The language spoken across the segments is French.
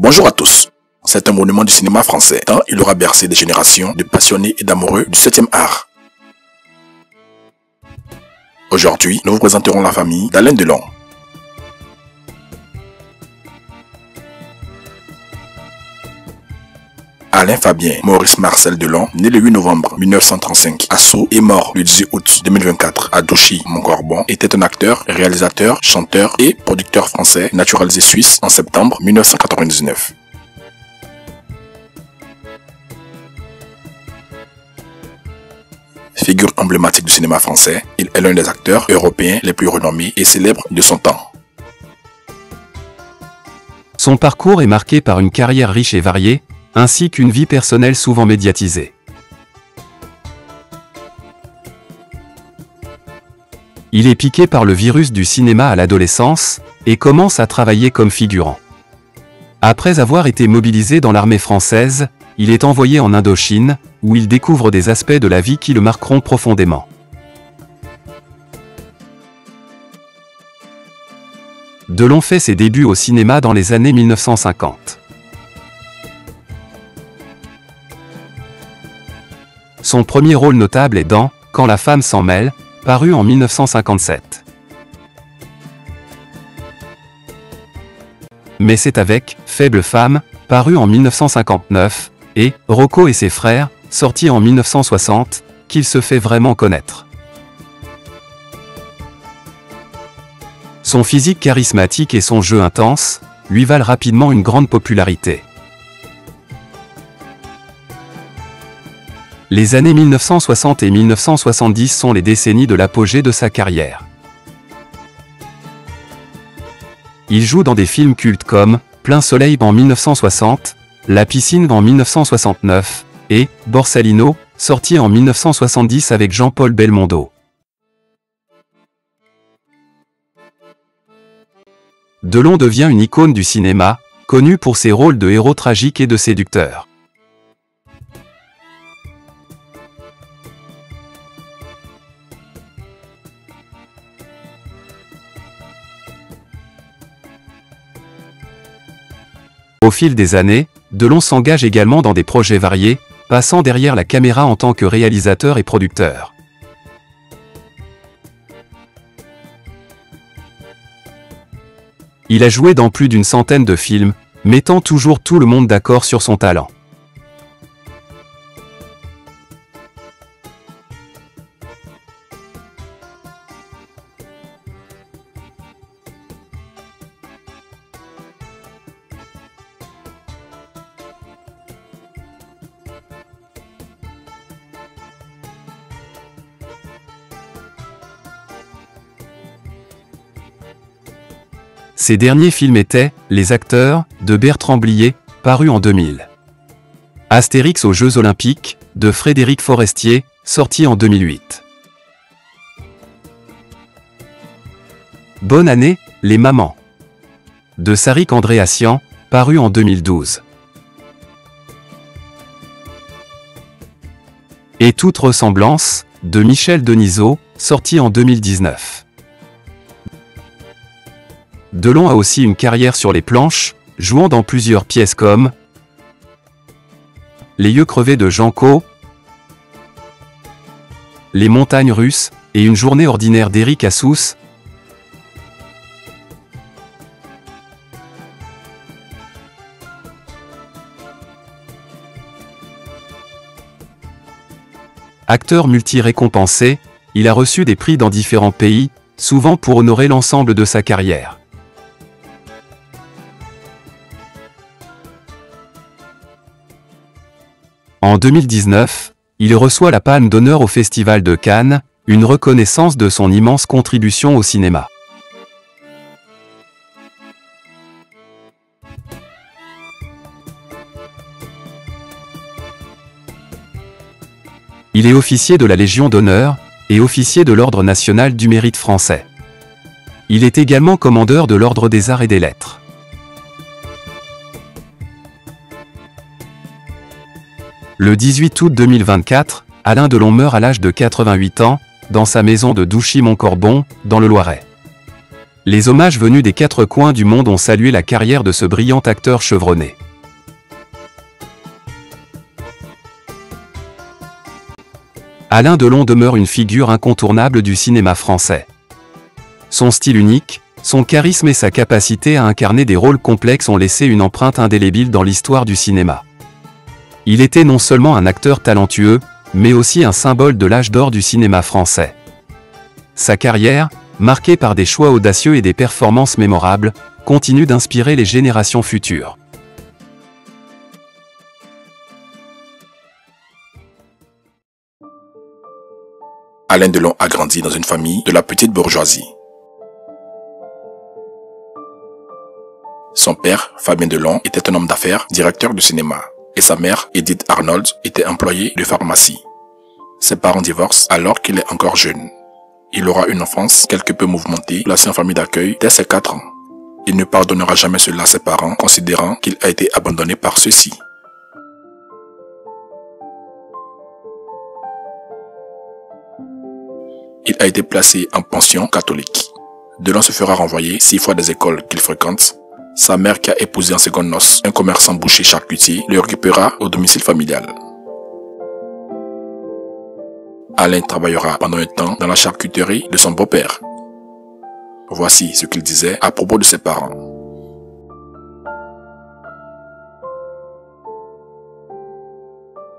Bonjour à tous. C'est un monument du cinéma français, tant il aura bercé des générations de passionnés et d'amoureux du 7e art. Aujourd'hui, nous vous présenterons la famille d'Alain Delon. Alain Fabien Maurice Marcel Delon, né le 8 novembre 1935 à Sceaux et mort le 18 août 2024 à Douchy-Montcorbon, était un acteur, réalisateur, chanteur et producteur français naturalisé suisse en septembre 1999. Figure emblématique du cinéma français, il est l'un des acteurs européens les plus renommés et célèbres de son temps. Son parcours est marqué par une carrière riche et variée, ainsi qu'une vie personnelle souvent médiatisée. Il est piqué par le virus du cinéma à l'adolescence et commence à travailler comme figurant. Après avoir été mobilisé dans l'armée française, il est envoyé en Indochine, où il découvre des aspects de la vie qui le marqueront profondément. Delon fait ses débuts au cinéma dans les années 1950. Son premier rôle notable est dans « Quand la femme s'en mêle », paru en 1957. Mais c'est avec « Faible femme », paru en 1959, et « Rocco et ses frères », sorti en 1960, qu'il se fait vraiment connaître. Son physique charismatique et son jeu intense lui valent rapidement une grande popularité. Les années 1960 et 1970 sont les décennies de l'apogée de sa carrière. Il joue dans des films cultes comme Plein Soleil en 1960, La Piscine en 1969 et Borsalino, sorti en 1970 avec Jean-Paul Belmondo. Delon devient une icône du cinéma, connu pour ses rôles de héros tragiques et de séducteurs. Au fil des années, Delon s'engage également dans des projets variés, passant derrière la caméra en tant que réalisateur et producteur. Il a joué dans plus d'une centaine de films, mettant toujours tout le monde d'accord sur son talent. Ses derniers films étaient Les Acteurs, de Bertrand Blier, paru en 2000. Astérix aux Jeux Olympiques, de Frédéric Forestier, sorti en 2008. Bonne année, les mamans, de Sarik Andréassian, paru en 2012. Et toute ressemblance, de Michel Denisot, sorti en 2019. Delon a aussi une carrière sur les planches, jouant dans plusieurs pièces comme Les yeux crevés de Jean Cau, Les montagnes russes et Une journée ordinaire d'Éric Assous. Acteur multi-récompensé, il a reçu des prix dans différents pays, souvent pour honorer l'ensemble de sa carrière. En 2019, il reçoit la Palme d'honneur au Festival de Cannes, une reconnaissance de son immense contribution au cinéma. Il est officier de la Légion d'honneur et officier de l'Ordre national du mérite français. Il est également commandeur de l'Ordre des arts et des lettres. Le 18 août 2024, Alain Delon meurt à l'âge de 88 ans, dans sa maison de Douchy-Montcorbon, dans le Loiret. Les hommages venus des quatre coins du monde ont salué la carrière de ce brillant acteur chevronné. Alain Delon demeure une figure incontournable du cinéma français. Son style unique, son charisme et sa capacité à incarner des rôles complexes ont laissé une empreinte indélébile dans l'histoire du cinéma. Il était non seulement un acteur talentueux, mais aussi un symbole de l'âge d'or du cinéma français. Sa carrière, marquée par des choix audacieux et des performances mémorables, continue d'inspirer les générations futures. Alain Delon a grandi dans une famille de la petite bourgeoisie. Son père, Fabien Delon, était un homme d'affaires, directeur de cinéma, et sa mère, Edith Arnold, était employée de pharmacie. Ses parents divorcent alors qu'il est encore jeune. Il aura une enfance quelque peu mouvementée, placée en famille d'accueil dès ses 4 ans. Il ne pardonnera jamais cela à ses parents, considérant qu'il a été abandonné par ceux-ci. Il a été placé en pension catholique. Delon se fera renvoyer 6 fois des écoles qu'il fréquente. Sa mère, qui a épousé en secondes noces un commerçant boucher charcutier, le récupéra au domicile familial. Alain travaillera pendant un temps dans la charcuterie de son beau-père. Voici ce qu'il disait à propos de ses parents.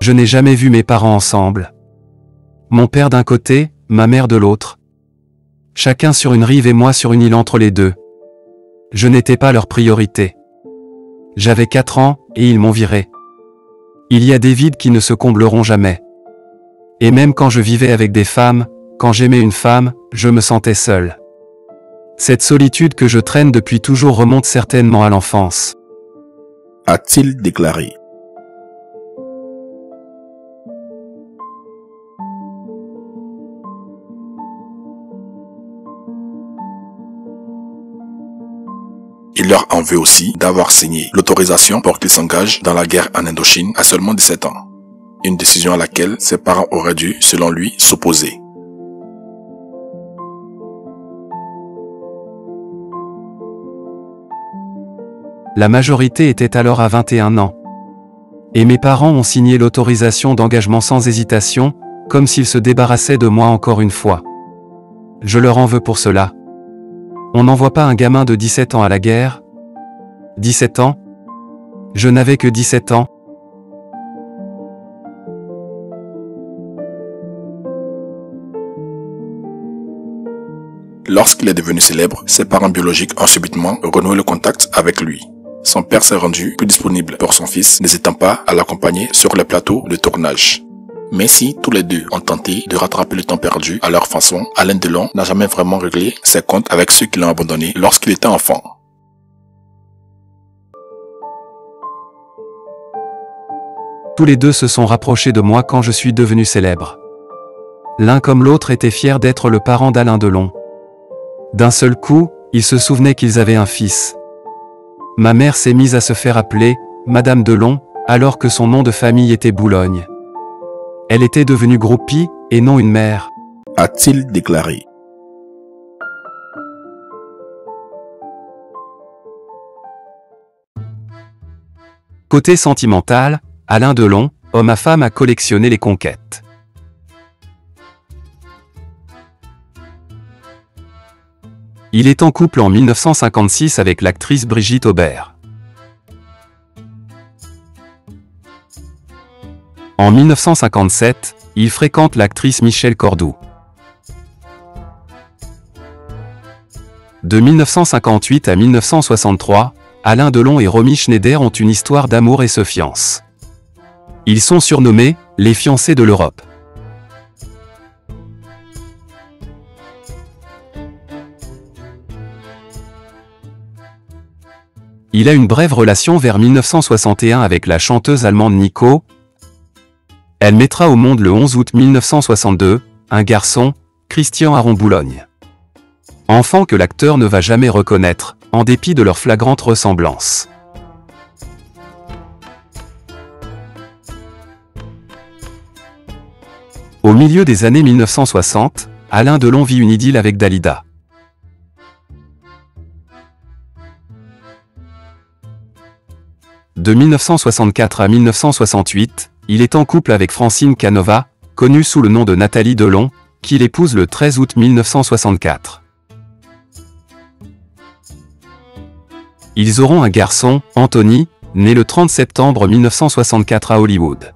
Je n'ai jamais vu mes parents ensemble. Mon père d'un côté, ma mère de l'autre. Chacun sur une rive et moi sur une île entre les deux. Je n'étais pas leur priorité. J'avais 4 ans, et ils m'ont viré. Il y a des vides qui ne se combleront jamais. Et même quand je vivais avec des femmes, quand j'aimais une femme, je me sentais seul. Cette solitude que je traîne depuis toujours remonte certainement à l'enfance. A-t-il déclaré. Il leur en veut aussi d'avoir signé l'autorisation pour qu'ils s'engagent dans la guerre en Indochine à seulement 17 ans. Une décision à laquelle ses parents auraient dû, selon lui, s'opposer. La majorité était alors à 21 ans. Et mes parents ont signé l'autorisation d'engagement sans hésitation, comme s'ils se débarrassaient de moi encore une fois. Je leur en veux pour cela. On n'envoie pas un gamin de 17 ans à la guerre. 17 ans? Je n'avais que 17 ans. Lorsqu'il est devenu célèbre, ses parents biologiques ont subitement renoué le contact avec lui. Son père s'est rendu plus disponible pour son fils, n'hésitant pas à l'accompagner sur les plateaux de tournage. Mais si tous les deux ont tenté de rattraper le temps perdu à leur façon, Alain Delon n'a jamais vraiment réglé ses comptes avec ceux qui l'ont abandonné lorsqu'il était enfant. Tous les deux se sont rapprochés de moi quand je suis devenu célèbre. L'un comme l'autre était fier d'être le parent d'Alain Delon. D'un seul coup, ils se souvenaient qu'ils avaient un fils. Ma mère s'est mise à se faire appeler Madame Delon, alors que son nom de famille était Boulogne. Elle était devenue groupie, et non une mère. A-t-il déclaré. Côté sentimental, Alain Delon, homme à femme, a collectionné les conquêtes. Il est en couple en 1956 avec l'actrice Brigitte Aubert. En 1957, il fréquente l'actrice Michèle Cordoue. De 1958 à 1963, Alain Delon et Romy Schneider ont une histoire d'amour et se fiancent. Ils sont surnommés « les fiancés de l'Europe ». Il a une brève relation vers 1961 avec la chanteuse allemande Nico. Elle mettra au monde le 11 août 1962, un garçon, Christian Aron Boulogne. Enfant que l'acteur ne va jamais reconnaître, en dépit de leur flagrante ressemblance. Au milieu des années 1960, Alain Delon vit une idylle avec Dalida. de 1964 à 1968, il est en couple avec Francine Canova, connue sous le nom de Nathalie Delon, qu'il épouse le 13 août 1964. Ils auront un garçon, Anthony, né le 30 septembre 1964 à Hollywood.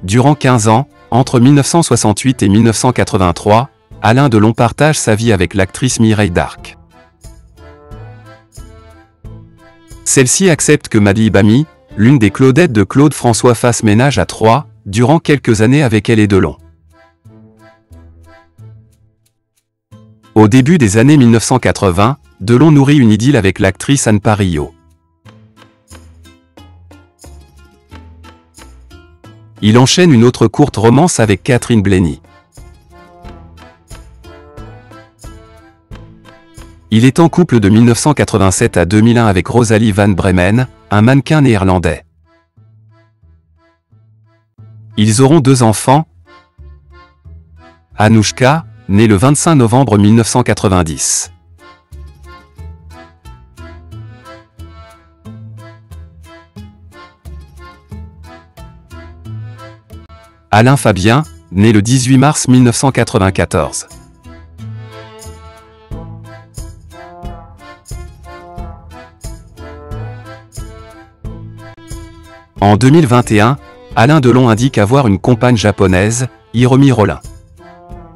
Durant 15 ans, entre 1968 et 1983, Alain Delon partage sa vie avec l'actrice Mireille Darc. Celle-ci accepte que Maddy Bami, l'une des Claudettes de Claude François, fasse ménage à Troyes, durant quelques années avec elle et Delon. Au début des années 1980, Delon nourrit une idylle avec l'actrice Anne Parillo. Il enchaîne une autre courte romance avec Catherine Blenny. Il est en couple de 1987 à 2001 avec Rosalie Van Bremen, un mannequin néerlandais. Ils auront 2 enfants. Anouchka, née le 25 novembre 1990. Alain Fabien, né le 18 mars 1994. En 2021, Alain Delon indique avoir une compagne japonaise, Hiromi Rollin.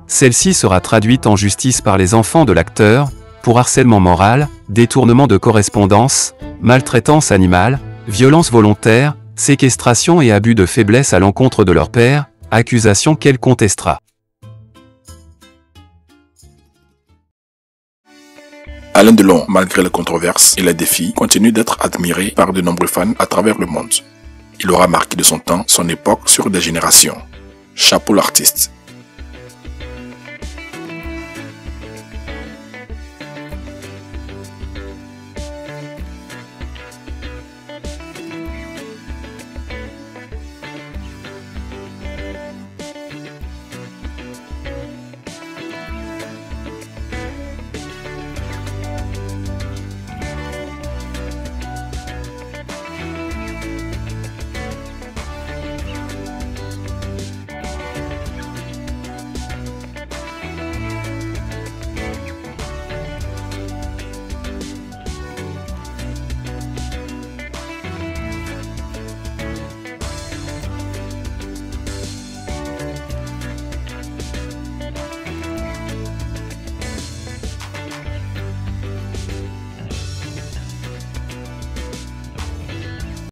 Celle-ci sera traduite en justice par les enfants de l'acteur, pour harcèlement moral, détournement de correspondance, maltraitance animale, violence volontaire, séquestration et abus de faiblesse à l'encontre de leur père, accusation qu'elle contestera. Alain Delon, malgré les controverses et les défis, continue d'être admiré par de nombreux fans à travers le monde. Il aura marqué de son temps, son époque sur des générations. Chapeau l'artiste.